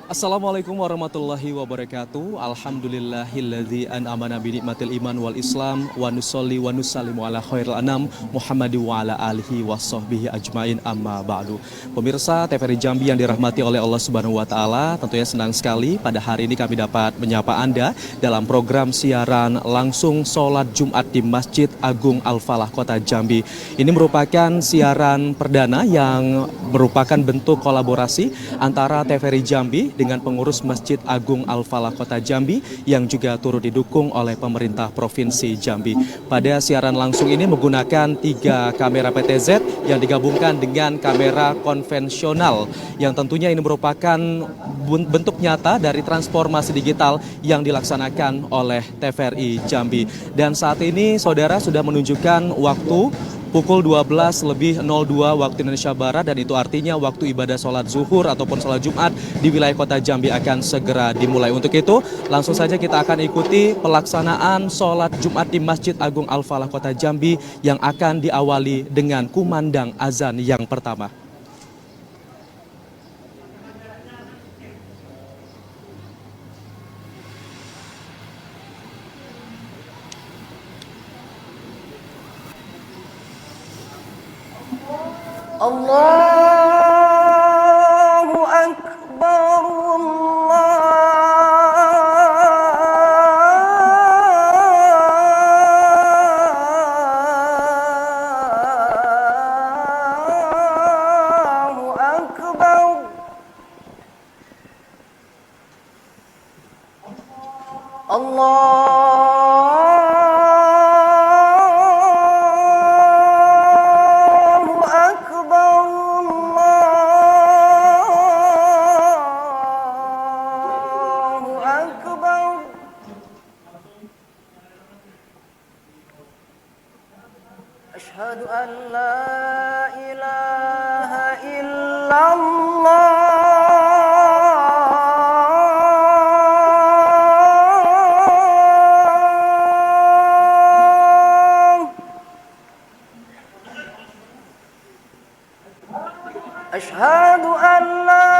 Assalamualaikum warahmatullahi wabarakatuh. Alhamdulillahilladzi an'amana bi nikmatil iman wal islam wa nusolli wa nusallimu ala khairil anam Muhammadi wa ala alihi washabbihi ajmain amma ba'du. Pemirsa TVRI Jambi yang dirahmati oleh Allah Subhanahu wa taala, tentunya senang sekali pada hari ini kami dapat menyapa Anda dalam program siaran langsung salat Jumat di Masjid Agung Al-Falah Kota Jambi. Ini merupakan siaran perdana yang merupakan bentuk kolaborasi antara TVRI Jambi dengan pengurus Masjid Agung Al-Falah Kota Jambi yang juga turut didukung oleh pemerintah Provinsi Jambi. Pada siaran langsung ini menggunakan 3 kamera PTZ yang digabungkan dengan kamera konvensional yang tentunya ini merupakan bentuk nyata dari transformasi digital yang dilaksanakan oleh TVRI Jambi. Dan saat ini saudara sudah menunjukkan waktu pukul 12:02 waktu Indonesia Barat, dan itu artinya waktu ibadah sholat zuhur ataupun sholat Jumat di wilayah kota Jambi akan segera dimulai. Untuk itu langsung saja kita akan ikuti pelaksanaan sholat Jumat di Masjid Agung Al-Falah Kota Jambi yang akan diawali dengan kumandang azan yang pertama. Allahu Akbar. Allahu Akbar. Allahu Akbar. Allahu Akbar. Asyhadu an la ilaha illallah. Asyhadu an la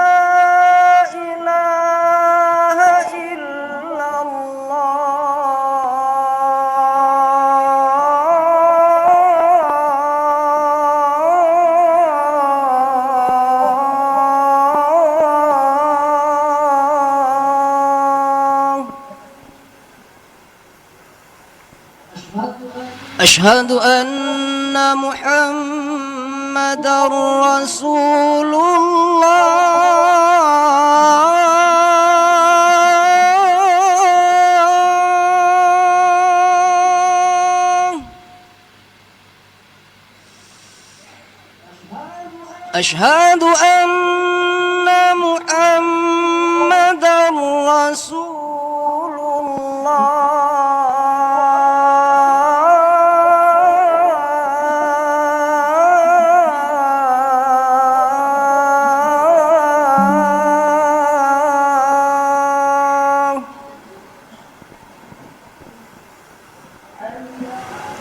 ilaha illallah. Asyhadu anna Muhammadar Rasulullah. Asyhadu anna Muhammadar Rasulullah.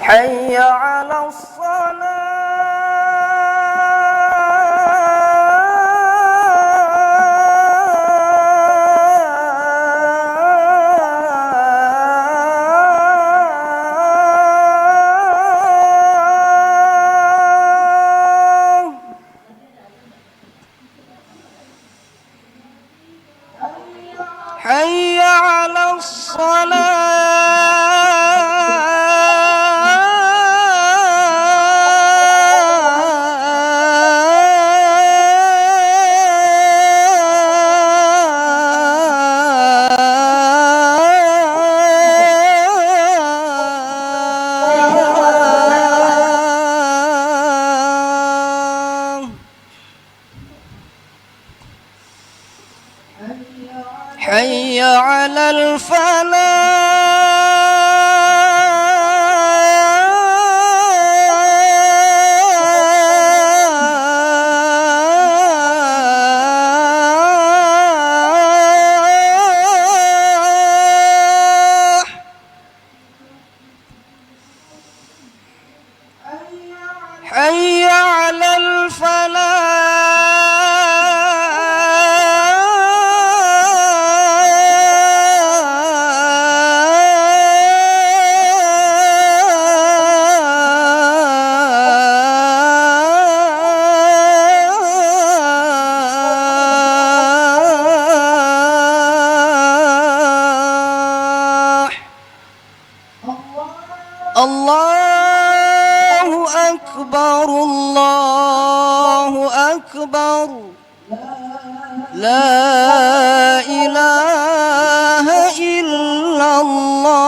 Hayya 'alas salah. Hayya 'alas salah. Hayya 'alal falah. Hayya 'alal falah. Allahu Akbar, Allahu Akbar. La ilaha illallah.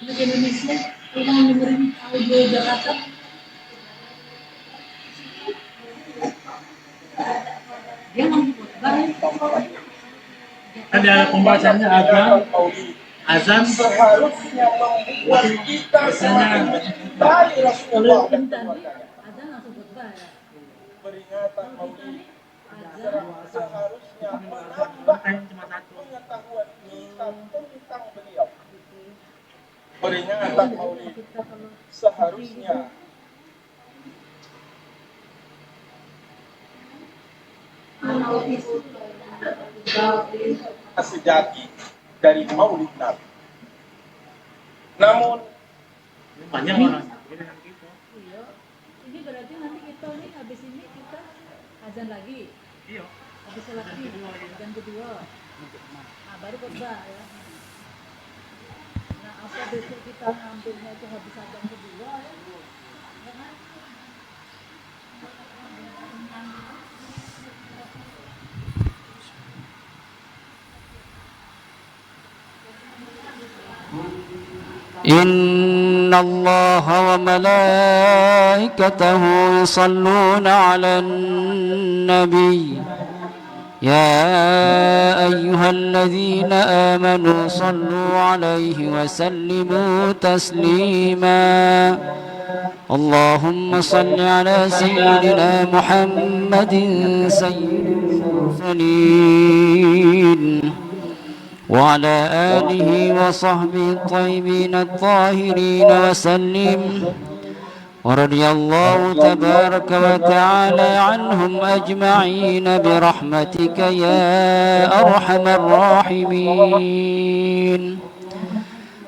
Untuk Indonesia, kita mau dengerin audio Jakarta. Dia mau khotbah. Kan ada pembahasannya azan seharusnya membuat kita dari Rasulullah. Azan langsung khotbah ya. Peringatan Maulid seharusnya menambah pengetahuan kita tentang beliau. Peringatan Maulid seharusnya sejati dari Maulid Nabi. Namun banyak orang dengan kita. Iya. Ini berarti nanti kita nih habis ini kita azan lagi. Iya. Habis sholat id, azan kedua. Nah, baru khotbah ya. Nah, apa besok kita ngambilnya itu habis azan kedua ya? Ya kan? إن الله وملائكته يصلون على النبي يا أيها الذين آمنوا صلوا عليه وسلموا تسليما اللهم صل على سيدنا محمد سيد المرسلين وعلى آله وصحبه الطيبين الطاهرين وسلم ورضي الله تبارك وتعالى عنهم أجمعين برحمتك يا أرحم الراحمين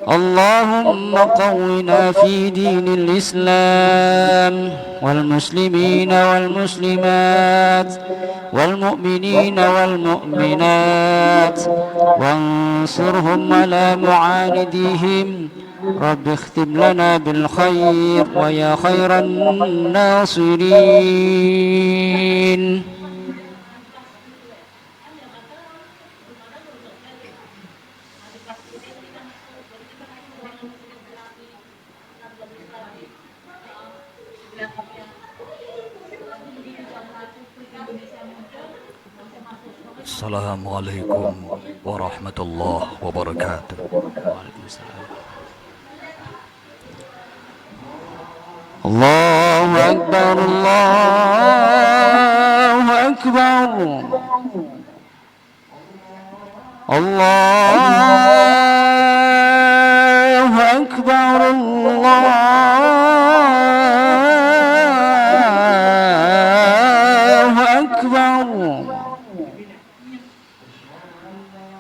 اللهم قونا في دين الإسلام والمسلمين والمسلمات والمؤمنين والمؤمنات وانصرهم على معانديهم رب اختم لنا بالخير ويا خير الناصرين Assalamualaikum warahmatullahi wabarakatuh. Waalaikumsalam. Allahu Akbar, Allahu Akbar, Allahu Akbar, Allahu Akbar.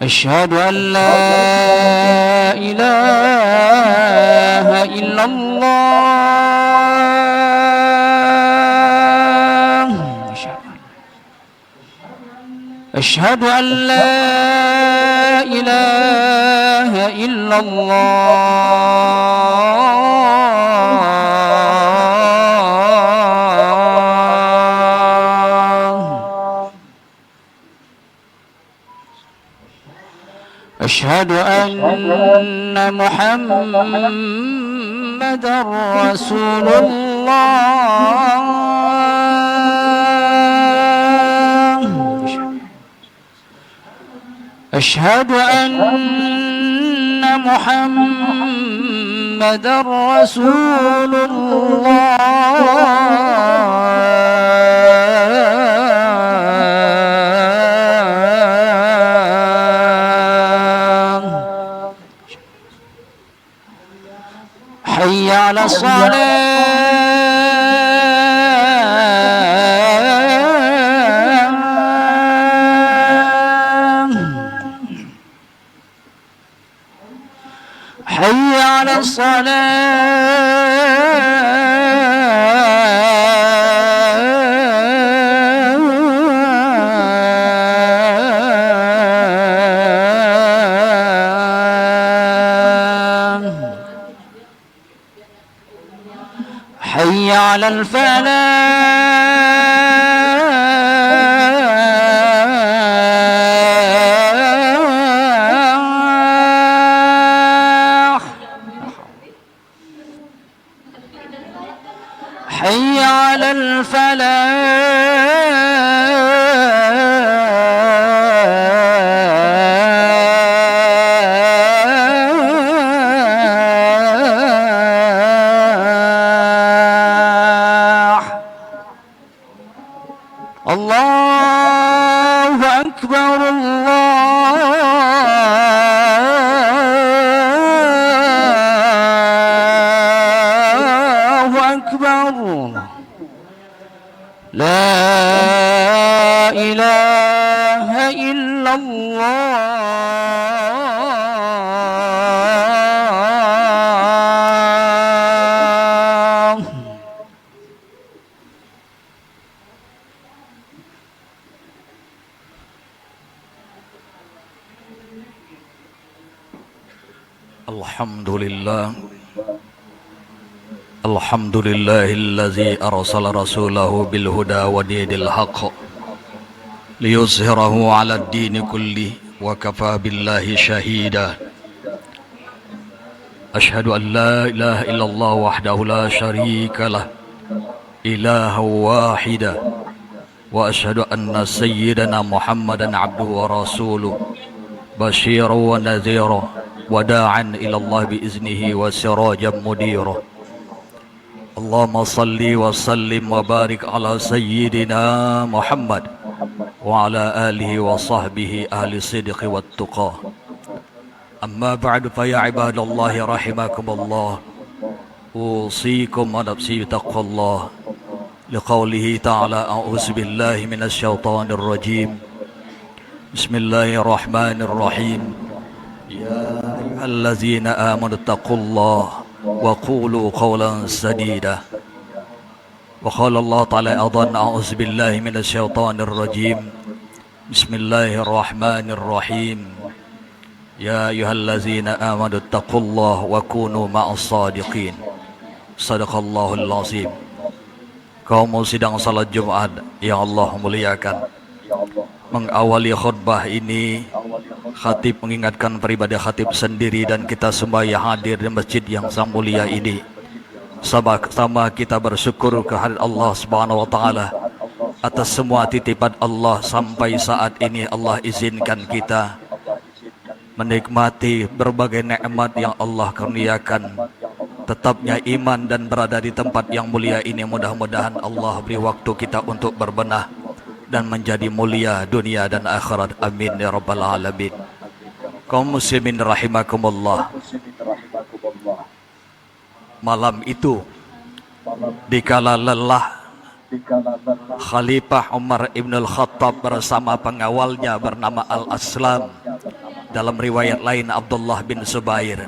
Asyhadu an la ilaha illallah. Asyhadu an la ilaha illallah. Asyhadu anna Muhammadar Rasulullah. Asyhadu anna Muhammadar Rasulullah. Hayya 'ala shalah. Hayya 'ala salah. Hayya 'alal falah. Hayya 'alal falah. Allahu Akbar, Allahu Akbar. La ilaha illallah. Alhamdulillah. Alhamdulillahillazi arsala rasulahu bil huda wa dinil haqq liyuzhirahu 'ala ad-dini kulli wa kafa billahi shahida. Asyhadu an la ilaha illallah wahdahu la syarika lah, ilaha wahida, wa asyhadu anna sayyidana Muhammadan abduhu wa rasuluh, basyiran wa nadhira wa da'an ila Allah bi iznihi wa sirajan mudira. Allahumma salli wa sallim wa barik ala sayyidina Muhammad wa ala alihi wa sahbihi ahli sidqi wat tuqa. Amma ba'du, fa ya ibadallahi rahimakumullah, usikum wa nafsi bitaqwallah, liqaulihi ta'ala a'udzu billahi minasy syaithanir rajim. Bismillahirrahmanirrahim. Ya ayyuhallazina amanu taqullaha wa qulu qawlan sadida. Wa qala Allah ta'ala aidan a'udzu billahi minasy syaithanir rajim. Bismillahirrahmanirrahim. Ya ayyuhallazina amanu taqullaha wa kunu ma'as sadiqin. Sadaqallahul azim. Kaum sidang salat Jumat yang Allah muliakan, mengawali khutbah ini, khatib mengingatkan pribadi khatib sendiri dan kita semua yang hadir di masjid yang sangat mulia ini, sama kita bersyukur kehadirat Allah Subhanahu wa taala atas semua titipan Allah sampai saat ini Allah izinkan kita menikmati berbagai nikmat yang Allah kurniakan. Tetapnya iman dan berada di tempat yang mulia ini, mudah-mudahan Allah beri waktu kita untuk berbenah dan menjadi mulia dunia dan akhirat. Amin ya rabbal alamin. Kaum muslimin rahimakumullah. Malam itu dikala lelah, Khalifah Umar ibn al-Khattab bersama pengawalnya bernama Al-Aslam, dalam riwayat lain Abdullah bin Zubair,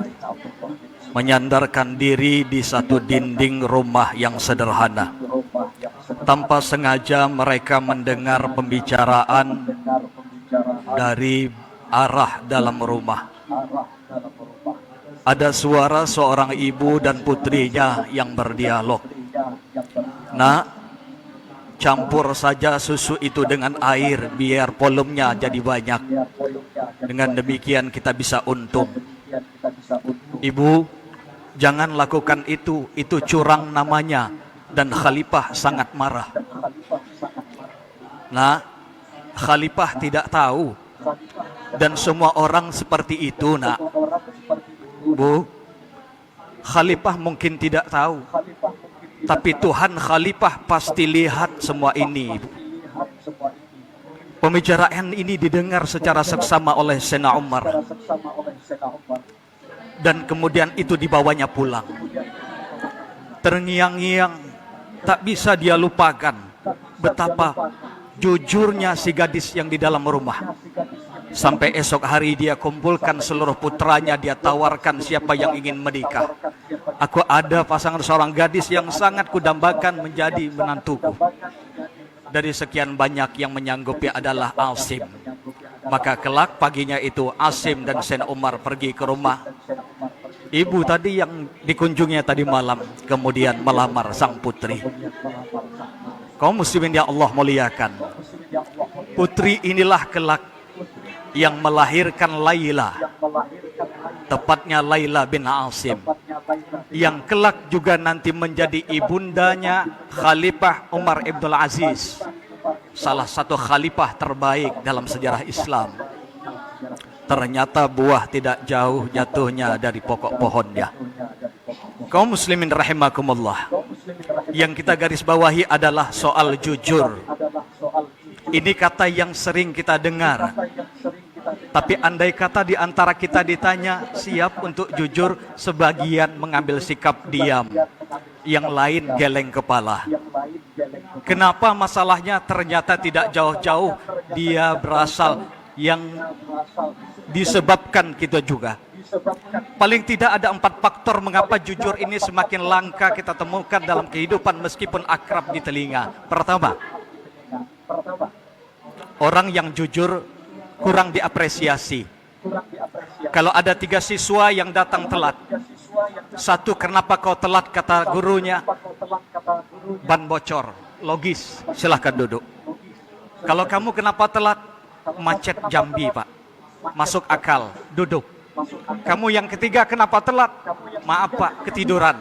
menyandarkan diri di satu dinding rumah yang sederhana. Tanpa sengaja mereka mendengar pembicaraan dari arah dalam rumah. Ada suara seorang ibu dan putrinya yang berdialog. Nak, campur saja susu itu dengan air biar volumenya jadi banyak. Dengan demikian kita bisa untung. Ibu, jangan lakukan itu curang namanya. Dan Khalifah sangat marah. Nah, Khalifah tidak tahu. Dan semua orang seperti itu, nak. Bu, Khalifah mungkin tidak tahu. Tapi Tuhan Khalifah pasti lihat semua ini. Pembicaraan ini didengar secara seksama oleh Sayyidina Umar. Dan kemudian itu dibawanya pulang. Terngiang-ngiang, tak bisa dia lupakan betapa jujurnya si gadis yang di dalam rumah. Sampai esok hari dia kumpulkan seluruh putranya, dia tawarkan siapa yang ingin menikah. Aku ada pasangan seorang gadis yang sangat kudambakan menjadi menantuku. Dari sekian banyak yang menyanggupi adalah Asim. Maka kelak paginya itu Asim dan Sayyidina Umar pergi ke rumah ibu tadi yang dikunjunginya tadi malam, kemudian melamar sang putri. Kaum muslimin yang Allah muliakan, putri inilah kelak yang melahirkan Laila, tepatnya Laila bin Asim, yang kelak juga nanti menjadi ibundanya Khalifah Umar ibn Aziz, salah satu khalifah terbaik dalam sejarah Islam. Ternyata buah tidak jauh jatuhnya dari pokok pohonnya. Kaum muslimin rahimakumullah, yang kita garis bawahi adalah soal jujur. Ini kata yang sering kita dengar. Tapi andai kata di antara kita ditanya siap untuk jujur, sebagian mengambil sikap diam, yang lain geleng kepala. Kenapa masalahnya? Ternyata tidak jauh-jauh dia berasal yang disebabkan kita juga. Paling tidak ada 4 faktor mengapa jujur ini semakin langka kita temukan dalam kehidupan meskipun akrab di telinga. Pertama, orang yang jujur kurang diapresiasi. Kalau ada 3 siswa yang datang telat, 1, kenapa kau telat, kata gurunya, ban bocor. Logis, silahkan duduk. Kalau kamu kenapa telat, macet Jambi pak, masuk akal, duduk. Kamu yang ketiga kenapa telat, maaf pak, ketiduran.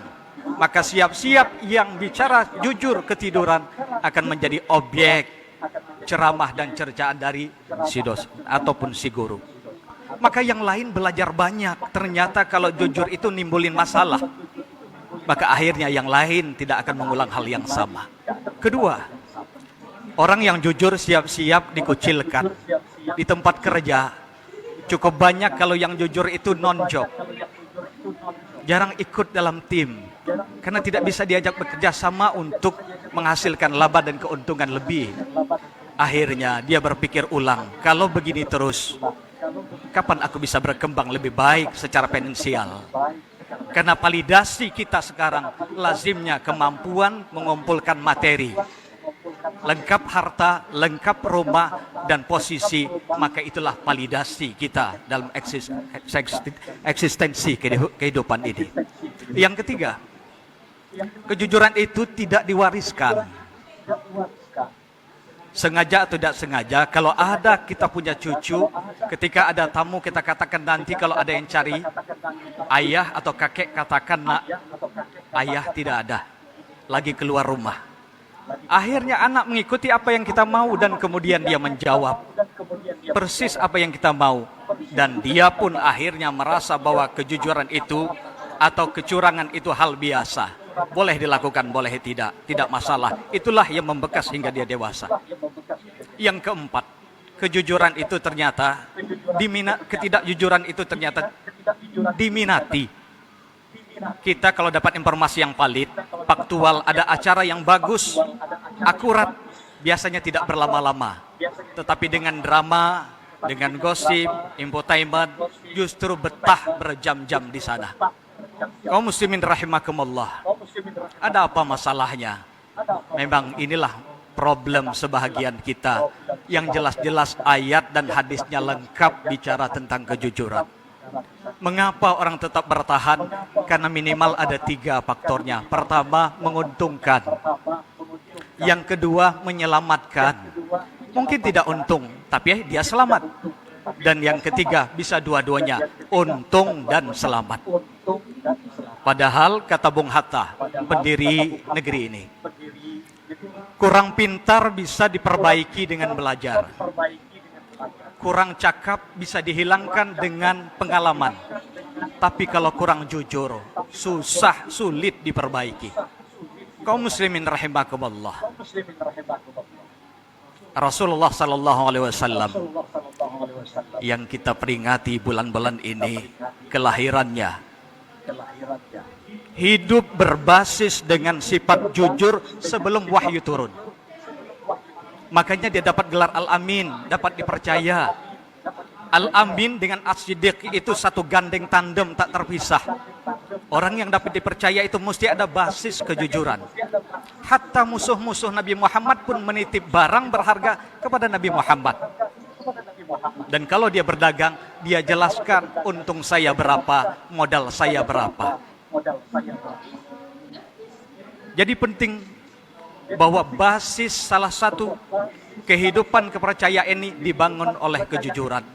Maka siap-siap yang bicara jujur ketiduran akan menjadi objek ceramah dan cercaan dari si dosen ataupun si guru. Maka yang lain belajar banyak. Ternyata kalau jujur itu nimbulin masalah, maka akhirnya yang lain tidak akan mengulang hal yang sama. Kedua, orang yang jujur siap-siap dikucilkan. Di tempat kerja cukup banyak kalau yang jujur itu non-job, jarang ikut dalam tim karena tidak bisa diajak bekerja sama untuk menghasilkan laba dan keuntungan lebih. Akhirnya dia berpikir ulang, kalau begini terus kapan aku bisa berkembang lebih baik secara finansial? Karena validasi kita sekarang lazimnya kemampuan mengumpulkan materi, lengkap harta, lengkap rumah dan posisi, maka itulah validasi kita dalam eksistensi kehidupan ini. Yang ketiga, kejujuran itu tidak diwariskan. Sengaja atau tidak sengaja, kalau ada kita punya cucu, ketika ada tamu kita katakan nanti kalau ada yang cari ayah atau kakek, katakan nak, ayah tidak ada, lagi keluar rumah. Akhirnya anak mengikuti apa yang kita mau dan kemudian dia menjawab persis apa yang kita mau. Dan dia pun akhirnya merasa bahwa kejujuran itu atau kecurangan itu hal biasa. Boleh dilakukan, boleh tidak masalah. Itulah yang membekas hingga dia dewasa. Yang keempat, kejujuran itu ternyata ketidakjujuran itu ternyata diminati. Kita kalau dapat informasi yang valid, faktual, ada acara yang bagus, akurat, biasanya tidak berlama-lama. Tetapi dengan drama, dengan gosip, infotainment, justru betah berjam-jam di sana. Kaum muslimin rahimakumullah. Ada apa masalahnya? Memang inilah problem sebahagian kita yang jelas-jelas ayat dan hadisnya lengkap bicara tentang kejujuran. Mengapa orang tetap bertahan? Karena minimal ada 3 faktornya. Pertama, menguntungkan. Yang kedua, menyelamatkan. Mungkin tidak untung, tapi dia selamat. Dan yang ketiga, bisa dua-duanya, untung dan selamat. Padahal kata Bung Hatta, pendiri negeri ini, kurang pintar bisa diperbaiki dengan belajar. Kurang cakap bisa dihilangkan dengan pengalaman. Tapi kalau kurang jujur, sulit diperbaiki. Kaum muslimin rahimakumullah. Rasulullah sallallahu alaihi wasallam yang kita peringati bulan-bulan ini kelahirannya. Hidup berbasis dengan sifat jujur sebelum wahyu turun. Makanya dia dapat gelar Al-Amin, dapat dipercaya. Al-Amin dengan As-Siddiq itu satu gandeng tandem tak terpisah. Orang yang dapat dipercaya itu mesti ada basis kejujuran. Hatta musuh-musuh Nabi Muhammad pun menitip barang berharga kepada Nabi Muhammad. Dan kalau dia berdagang, dia jelaskan untung saya berapa, modal saya berapa. Jadi penting bahwa basis salah satu kehidupan kepercayaan ini dibangun oleh kejujuran.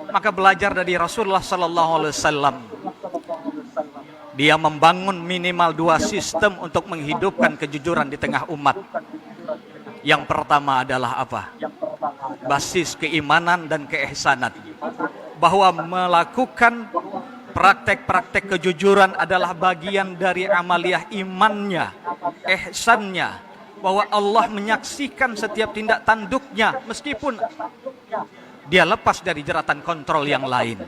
Maka belajar dari Rasulullah sallallahu alaihi wasallam. Dia membangun minimal 2 sistem untuk menghidupkan kejujuran di tengah umat. Yang pertama adalah apa? Basis keimanan dan keihsanan. Bahwa melakukan praktek-praktek kejujuran adalah bagian dari amaliyah imannya, ihsannya. Bahwa Allah menyaksikan setiap tindak tanduknya meskipun dia lepas dari jeratan kontrol yang lain.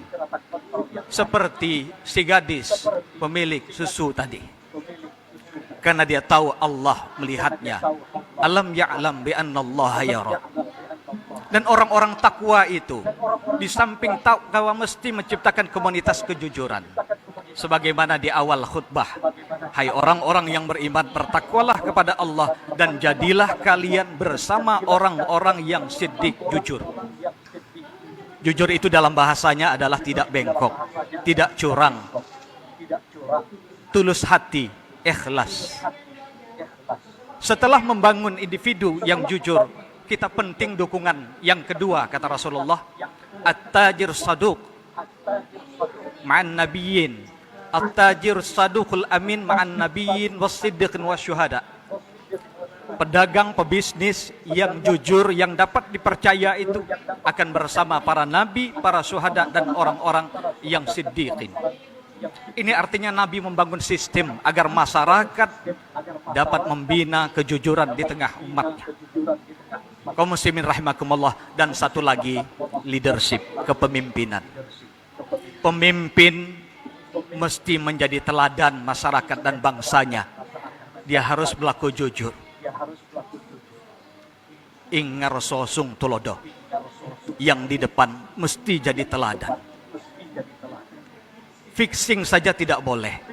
Seperti si gadis pemilik susu tadi. Karena dia tahu Allah melihatnya. Alam ya'lam bi anna Allah yara. Dan orang-orang takwa itu di samping takwa mesti menciptakan komunitas kejujuran. Sebagaimana di awal khutbah, hai orang-orang yang beriman, bertakwalah kepada Allah dan jadilah kalian bersama orang-orang yang siddiq, jujur. Jujur itu dalam bahasanya adalah tidak bengkok, tidak curang, tulus hati, ikhlas. Setelah membangun individu yang jujur, kita penting dukungan yang kedua, kata Rasulullah, at-tajir saduq ma'an nabiyyin, at-tajir saduqul amin ma'an nabiyyin was-siddiqin wasyuhada. Pedagang, pebisnis yang jujur, yang dapat dipercaya itu akan bersama para nabi, para syuhada, dan orang-orang yang siddiqin. Ini artinya Nabi membangun sistem agar masyarakat dapat membina kejujuran di tengah umatnya. Kaum muslimin rahimakumullah. Dan satu lagi, leadership, kepemimpinan. Pemimpin mesti menjadi teladan masyarakat dan bangsanya. Dia harus berlaku jujur. Ingar sosung tulodo. Yang di depan mesti jadi teladan. Fixing saja tidak boleh.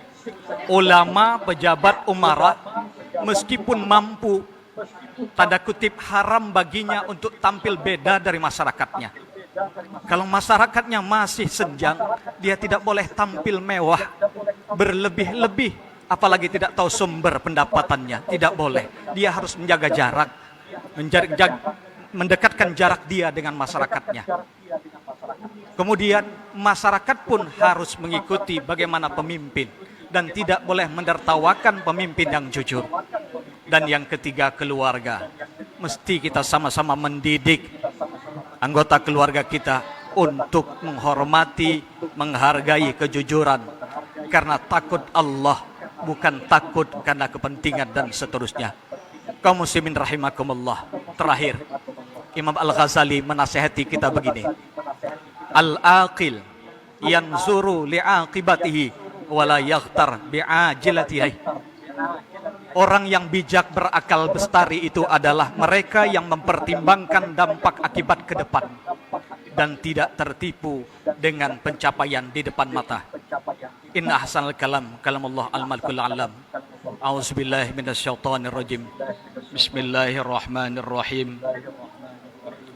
Ulama, pejabat, umara, meskipun mampu, tanda kutip haram baginya untuk tampil beda dari masyarakatnya. Kalau masyarakatnya masih senjang, dia tidak boleh tampil mewah, berlebih-lebih, apalagi tidak tahu sumber pendapatannya. Tidak boleh. Dia harus menjaga jarak, mendekatkan jarak dia dengan masyarakatnya. Kemudian masyarakat pun harus mengikuti bagaimana pemimpin dan tidak boleh menertawakan pemimpin yang jujur. Dan yang ketiga, keluarga. Mesti kita sama-sama mendidik anggota keluarga kita untuk menghormati, menghargai kejujuran. Karena takut Allah, bukan takut karena kepentingan dan seterusnya. Kaum muslimin rahimakumullah. Terakhir, Imam Al-Ghazali menasihati kita begini. Al-aqil yanzuru li'aqibatihi wala yaghtar bi'ajilatihi. Orang yang bijak berakal bestari itu adalah mereka yang mempertimbangkan dampak akibat ke depan dan tidak tertipu dengan pencapaian di depan mata. Inna ahsanal kalam kalamullah al-malikul alam. A'udzubillahi minasyaitonir rajim. Bismillahirrahmanirrahim.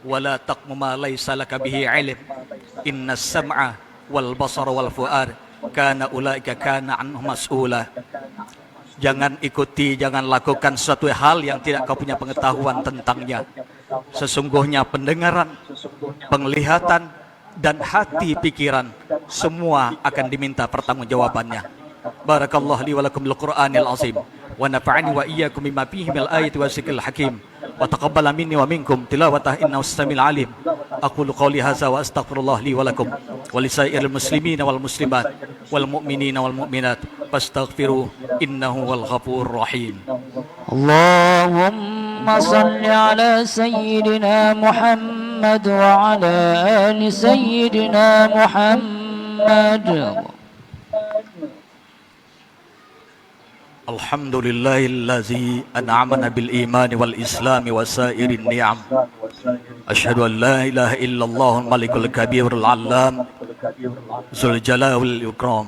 Wala taqmu ma laysa laka bihi ilm. Innas sam'a wal basara wal fu'ad kana ulaika kana anhu mas'ula. Jangan ikuti, jangan lakukan suatu hal yang tidak kau punya pengetahuan tentangnya. Sesungguhnya pendengaran, penglihatan, dan hati pikiran semua akan diminta pertanggungjawabannya. Barakallahu li wa lakum bil Qur'anil azim wa nafa'ani wa iyyakum bima fihi minal ayati wasiqil hakim wa taqabbala minni wa minkum tilawatah innahu samiul alim. Aqulu qawli hadza wa astaghfirullah li wa lakum wa lisairil muslimina wal muslimat wal mu'minina wal mu'minat fastaghfiru innahu wal ghafurur rahim. Allahumma salli ala sayyidina Muhammad wa ala ali sayyidina Muhammad. Alhamdulillahillazi an'amana bil imani wal islami wa sairin ni'am. Asyhadu an la ilaha illallahul malikul kabirul allam zul jalali wal ikram.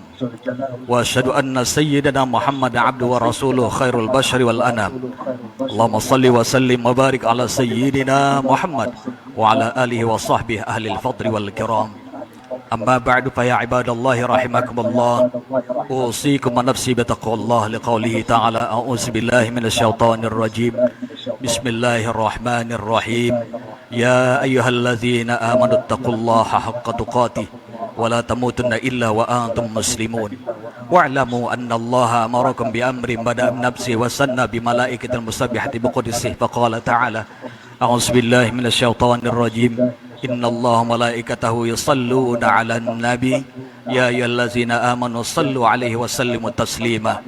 Wa asyhadu anna sayyidana Muhammadan abduhu wa rasuluhu khairul bashari wal anam. Allahumma salli wa sallim wa barik ala sayyidina Muhammad wa ala alihi wa sahbihi ahlil fadli wal kiram. Amma ba'du fa ya ibadallahi rahimakumullah. Usikum wa nafsi bitaqwallah liqaulihi ta'ala a'udzu billahi minasyaitonir rajim. Bismillahirrahmanirrahim. Ya ayyuhalladzina amanu taqullaha haqqa tuqatih wa la tamutunna illa wa antum muslimun. Wa'lamu anna Allaha amarakum bi amrin bada'a min nafsihi wa sanna bi malaikatil musabbihati bi qudsihi faqala ta'ala a'udzu billahi minasyaitonir rajim. Inna Allah malaikatahu yusalluna ala nabi ya ayyuhallazina amanu sallu alaihi wa sallimu taslima.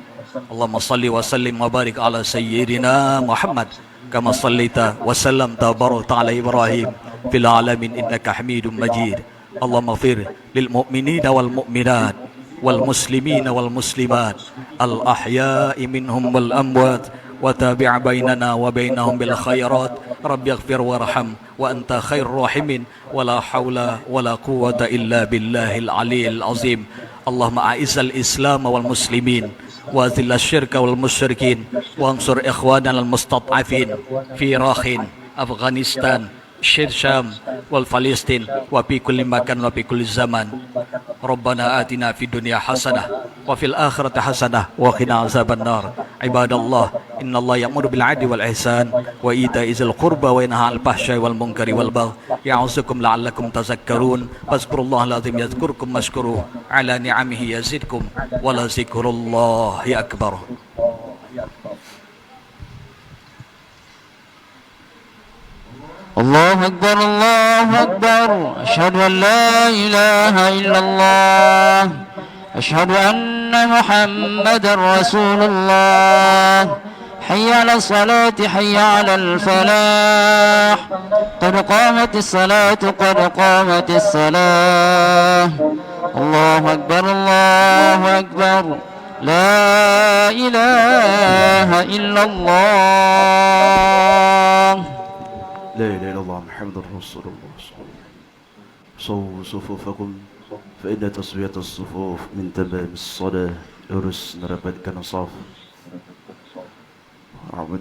Allahumma salli wa sallim wa barik ala sayyidina Muhammad kama sallaita wa sallamta wa barakta ala Ibrahim fil alamin innaka Hamidum Majid. Allahumma ighfir lil mu'minina wal mu'minat wal muslimina wal muslimat al ahya'i minhum wal amwat wa tabi' bainana wa bainahum bil khairat. Rabbi ighfir warham wa anta khairur rahimin wa la hawla wa la quwwata illa billahil aliyyil azim. Allahumma a'izzal islam wal muslimin wa adhillash syirka wal musyrikin wa ansur ikhwanana al mustad'afin fi Rakhin, Afghanistan, Syam wal Palestin wa fi kulli makan wa fi kulli zaman. Rabbana atina fid dunya hasanah wa fil akhirati hasanah wa qina azabannar. Ibadallah, innallaha ya'muru bil 'adli wal ihsan wa ita'i dzil qurba wa yanha 'anil fahsya'i wal munkari wal baghi ya'uzukum la'allakum tadhakkarun. Fazkurullahal azim yadhkurkum washkuruhu 'ala ni'amihi yazidkum wa la zikrullahi akbar. الله أكبر الله أكبر أشهد أن لا إله إلا الله أشهد أن محمد رسول الله حي على الصلاة حي على الفلاح قد قامت الصلاة قد قامت الصلاة الله أكبر الله أكبر لا إله إلا الله. لا إله إلا الله محمد رسول الله. صووا صفوفكم فإن تصفية الصفوف من تمام الصلاة. Harus merapatkan saf. Allahu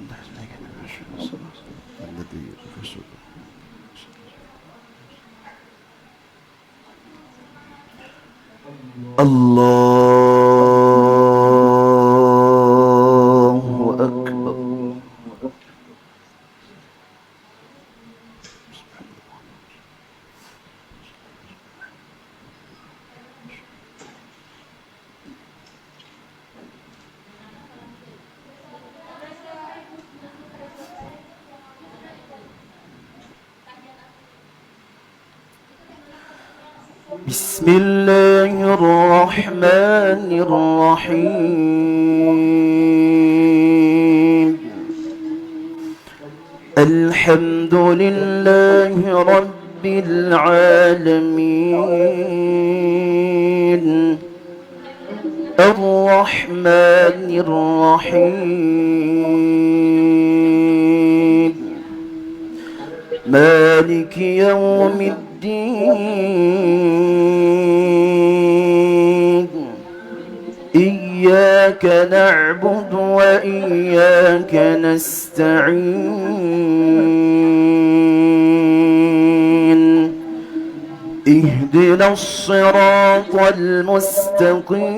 Akbar. بسم الله الرحمن الرحيم الحمد لله رب العالمين الرحمن الرحيم مالك يوم الدين إياك نعبد وإياك نستعين اهدنا الصراط المستقيم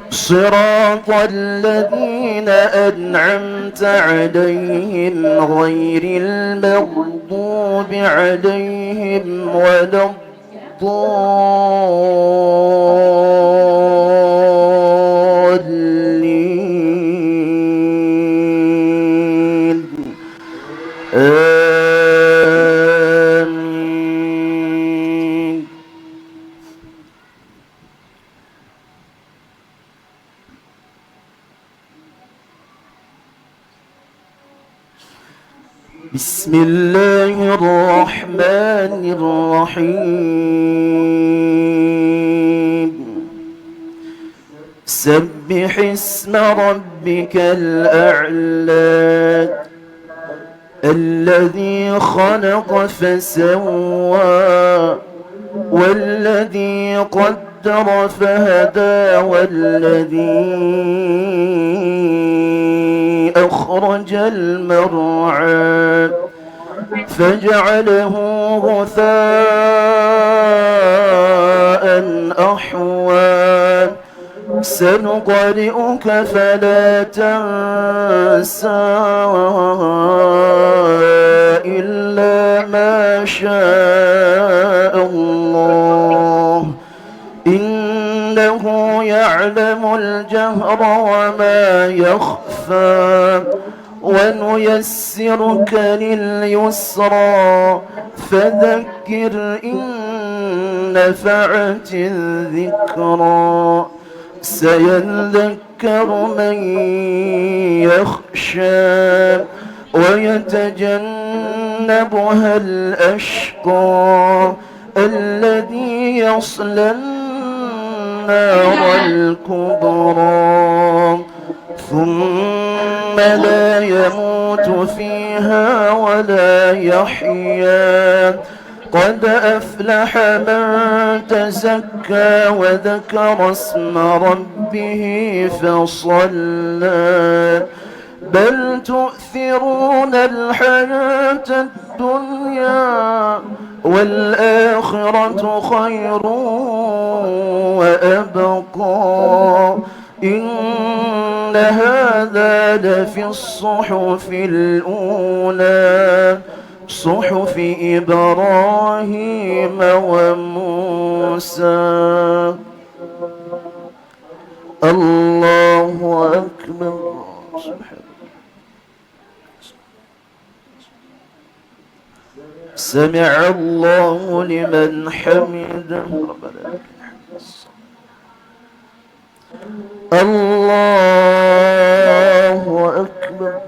صراط الذين أنعمت عليهم غير المغضوب عليهم ولا الضالين آمين بسم الله الرحمن الرحيم سبح اسم ربك الأعلى الذي خلق فسوى والذي قدر فهدى والذي أخرج المرعى فجعله غثاء أحوى سنقرئك فلا تنسى إلا ما شاء الله إنه يعلم الجهر وما يخفى ونيسرك لليسرى فذكر إن نفعت الذكرى سيذكر من يخشى ويتجنبها الأشقى الذي يصلى النار الكبرى ثم لا يموت فيها ولا يحيا قد أفلح من تزكى وذكر اسم ربه فصلى بل تؤثرون الحياة الدنيا والآخرة خير وأبقى إن هذا لفي الصحف الأولى صحف إبراهيم وموسى الله أكبر سمع الله لمن حمده ربنا الله أكبر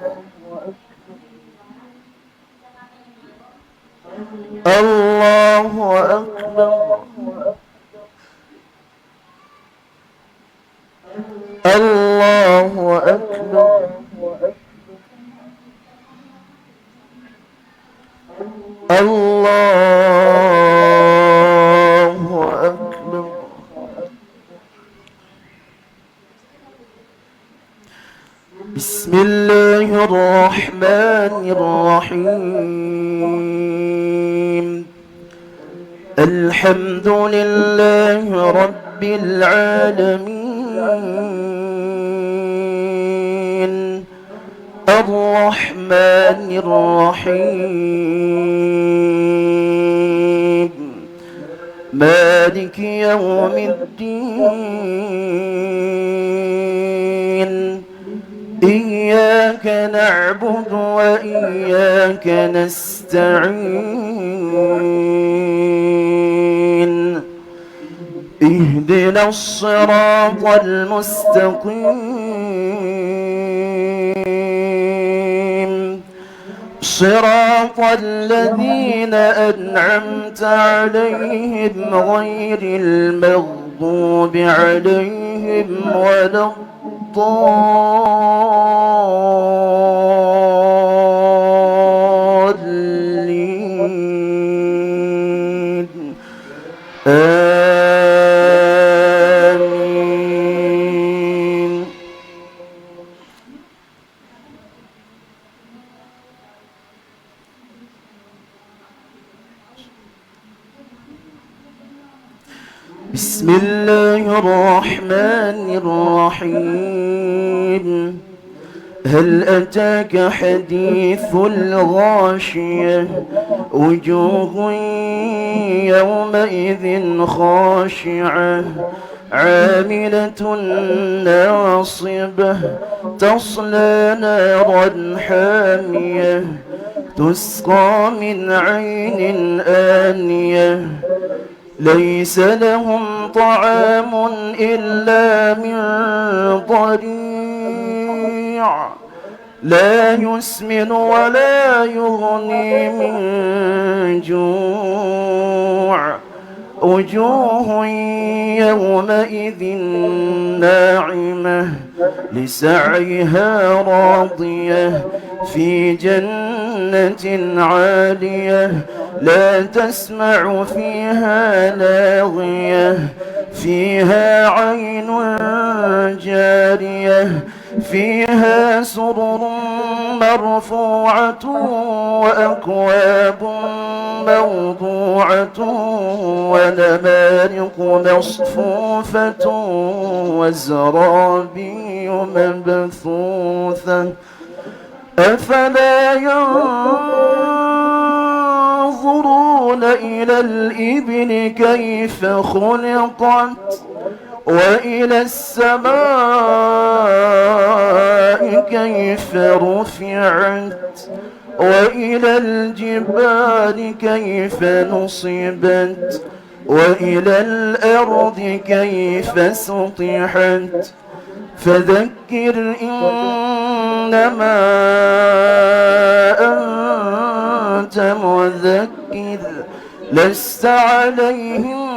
الله أكبر الله أكبر الله أكبر بسم الله الرحمن الرحيم الحمد لله رب العالمين الرحمن الرحيم مالك يوم الدين إياك نعبد وإياك نستعين اهدنا الصراط المستقيم صراط الذين أنعمت عليهم غير المغضوب عليهم ولا الضالين آمين. بسم الله الرحمن الرحيم هل أتاك حديث الغاشية وجوه يومئذ خاشعة عاملة ناصبة تصلى نارا حامية تسقى من عين آنية ليس لهم طعام إلا من ضريع لا يسمن ولا يغني من جوع وجوه يومئذ ناعمة لسعيها راضية في جنة عالية لا تسمع فيها لاغية فيها عين جارية فيها سرر مرفوعة وأكواب موضوعة ونمارق مصفوفة وزرابي مبثوثة أفلا ينظرون إلى الإبل كيف خلقت وإلى السماء كيف رفعت وإلى الجبال كيف نصبت وإلى الأرض كيف سطحت فذكر إنما أنت مذكر لست عليهم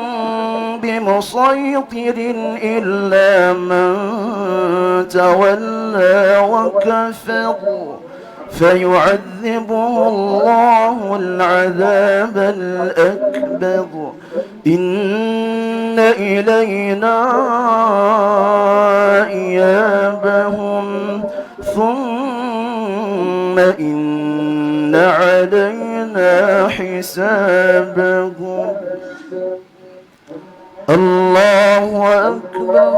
بمسيطر إلا من تولى وكفر فيعذبه الله العذاب الأكبر إن إلينا إيابهم ثم إن علينا حسابهم الله أكبر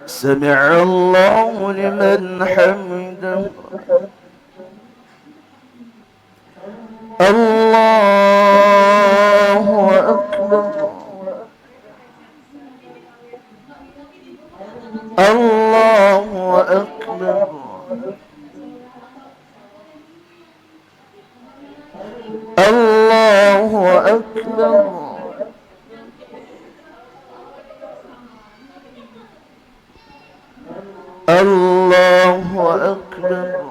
سمع الله لمن حمده الله أكبر الله أكبر الله أكبر الله أكبر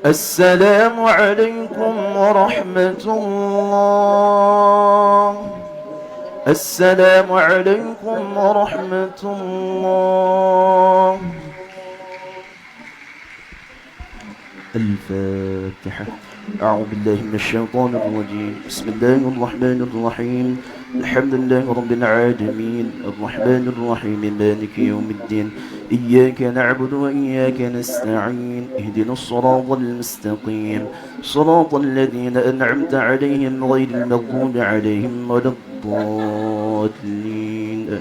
السلام عليكم ورحمة الله السلام عليكم ورحمة الله. الفاتحة. أعوذ بالله من الشيطان الرجيم. بسم الله الرحمن الرحيم. الحمد لله رب العالمين الرحمن الرحيم مالك يوم الدين إياك نعبد وإياك نستعين اهدنا الصراط المستقيم صراط الذين أنعمت عليهم غير المغضوب عليهم ولا الضالين.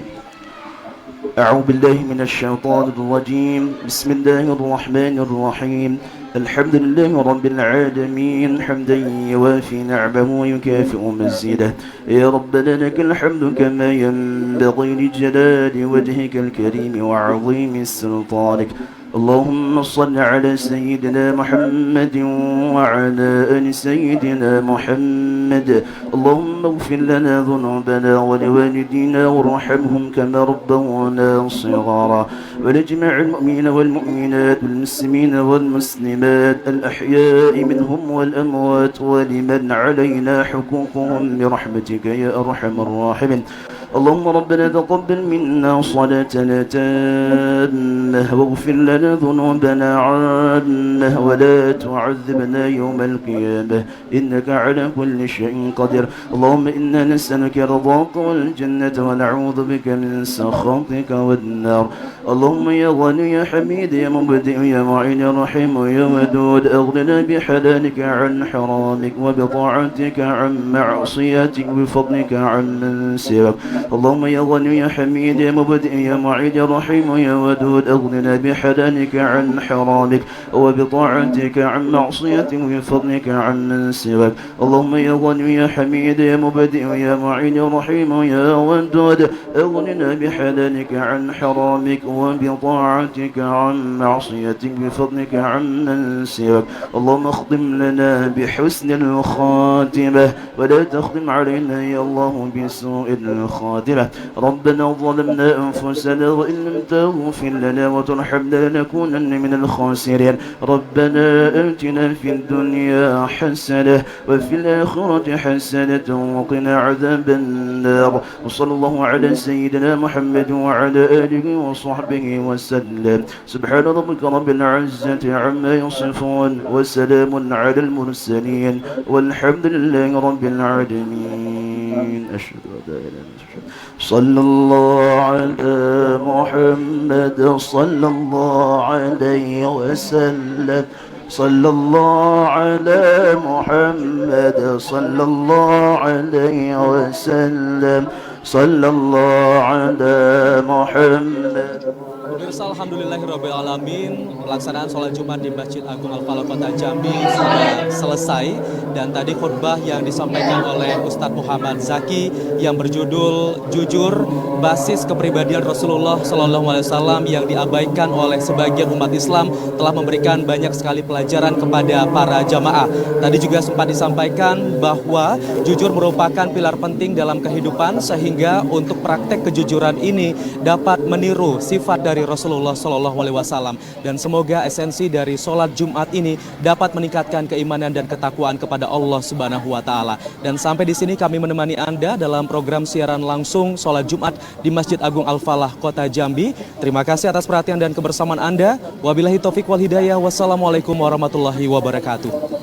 أعوذ بالله من الشيطان الرجيم بسم الله الرحمن الرحيم الحمد لله رب العالمين حمدا يوافي نعمه ويكافئ مزيده يا ربنا لك الحمد كما ينبغي لجلال وجهك الكريم وعظيم سلطانك. اللهم صل على سيدنا محمد وعلى آل سيدنا محمد. اللهم اغفر لنا ذنوبنا ولوالدينا وارحمهم كما ربونا صغارا ونجمع المؤمنين والمؤمنات والمسلمين والمسلمات الأحياء منهم والأموات ولمن علينا حقوقهم برحمتك يا أرحم الراحمين. اللهم ربنا تقبل منا صلاتنا تامة واغفر لنا ذنوبنا عامة ولا تعذبنا يوم القيامة إنك على كل شيء قدير. اللهم إنا نسألك رضاك والجنة ونعوذ بك من سخطك والنار. اللهم يا غني يا حميد يا مبدئ يا معين يا رحيم يا ودود أغننا بحلالك عن حرامك وبطاعتك عن معصيتك وبفضلك عن من سواك. اللهم يا غني يا حميد يا مبدئ يا معين يا رحيم يا ودود أغننا بحلالك عن حرامك وبطاعتك عن معصيتك وبفضلك عن من سواك. اللهم يا غني يا حميد يا مبدئ يا معين يا رحيم يا ودود أغننا بحلالك عن حرامك وبطاعتك عن معصيتك بفضلك عن من سواك. اللهم اختم لنا بحسن الخاتمة ولا تختم علينا يا الله بسوء الخاتمة. ربنا ظلمنا أنفسنا وإن لم تغفر لنا وترحمنا لنكونن من الخاسرين. ربنا آتنا في الدنيا حسنة وفي الآخرة حسنة وقنا عذاب النار. وصلى الله على سيدنا محمد وعلى آله وصحبه وسلم. سبحان ربك رب العزة عما يصفون وسلام على المرسلين والحمد لله رب العالمين. أشهد أن لا إله إلا الله. صلى الله على محمد صلى الله عليه وسلم. صلى الله على محمد صلى الله عليه وسلم. صلى الله على محمد. Pemirsa, alhamdulillahirrabbilalamin, pelaksanaan sholat Jumat di Masjid Agung Al-Falah Kota Jambi sudah selesai. Dan tadi khutbah yang disampaikan oleh Ustadz Muhammad Zaki yang berjudul Jujur, Basis Kepribadian Rasulullah SAW yang diabaikan oleh sebagian umat Islam telah memberikan banyak sekali pelajaran kepada para jamaah. Tadi juga sempat disampaikan bahwa jujur merupakan pilar penting dalam kehidupan, sehingga untuk praktek kejujuran ini dapat meniru sifat dari Rasulullah SAW. Dan semoga esensi dari sholat Jumat ini dapat meningkatkan keimanan dan ketakwaan kepada Allah Subhanahu wa Ta'ala. Dan sampai di sini kami menemani Anda dalam program siaran langsung sholat Jumat di Masjid Agung Al-Falah Kota Jambi. Terima kasih atas perhatian dan kebersamaan Anda. Wabillahi taufiq wal hidayah. Wassalamualaikum warahmatullahi wabarakatuh.